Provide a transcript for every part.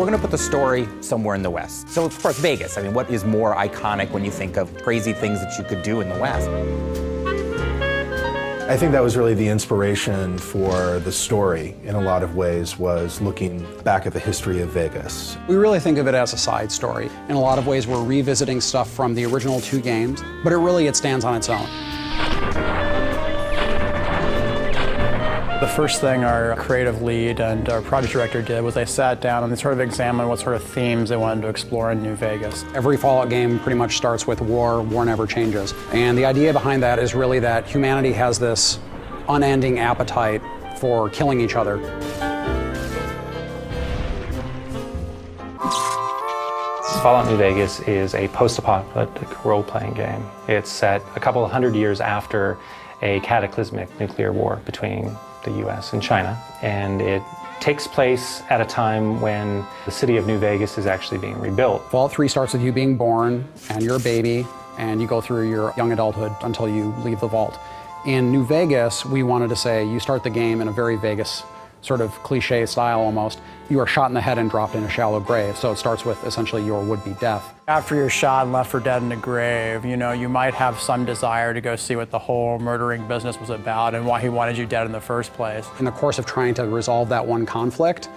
we're going to put the story somewhere in the West. So, of course, Vegas. I mean, what is more iconic when you think of crazy things that you could do in the West? I think that was really the inspiration for the story, in a lot of ways, was looking back at the history of Vegas. We really think of it as a side story. In a lot of ways, we're revisiting stuff from the original 2 games, but it stands on its own. The first thing our creative lead and our project director did was they sat down and they sort of examined what sort of themes they wanted to explore in New Vegas. Every Fallout game pretty much starts with war never changes. And the idea behind that is really that humanity has this unending appetite for killing each other. Fallout New Vegas is a post-apocalyptic role-playing game. It's set a couple of hundred years after a cataclysmic nuclear war between the US and China, and it takes place at a time when the city of New Vegas is actually being rebuilt. Fallout 3 starts with you being born, and you're a baby, and you go through your young adulthood until you leave the vault. In New Vegas, we wanted to say you start the game in a very Vegas sort of cliche style almost. You are shot in the head and dropped in a shallow grave, so it starts with essentially your would-be death. After you're shot and left for dead in a grave, you know, you might have some desire to go see what the whole murdering business was about and why he wanted you dead in the first place. In the course of trying to resolve that one conflict,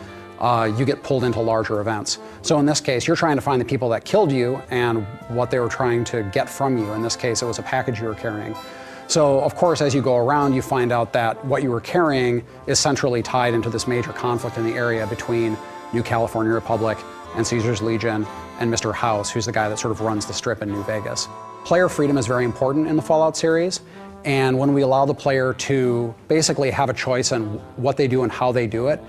you get pulled into larger events. So in this case, you're trying to find the people that killed you and what they were trying to get from you. In this case, it was a package you were carrying. So, of course, as you go around, you find out that what you were carrying is centrally tied into this major conflict in the area between New California Republic and Caesar's Legion and Mr. House, who's the guy that sort of runs the strip in New Vegas. Player freedom is very important in the Fallout series, and when we allow the player to basically have a choice in what they do and how they do it,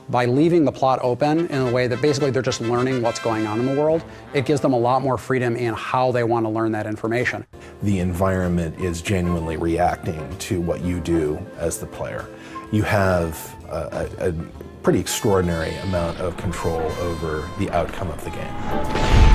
by leaving the plot open in a way that basically they're just learning what's going on in the world, it gives them a lot more freedom in how they want to learn that information. The environment is genuinely reacting to what you do as the player. You have a pretty extraordinary amount of control over the outcome of the game.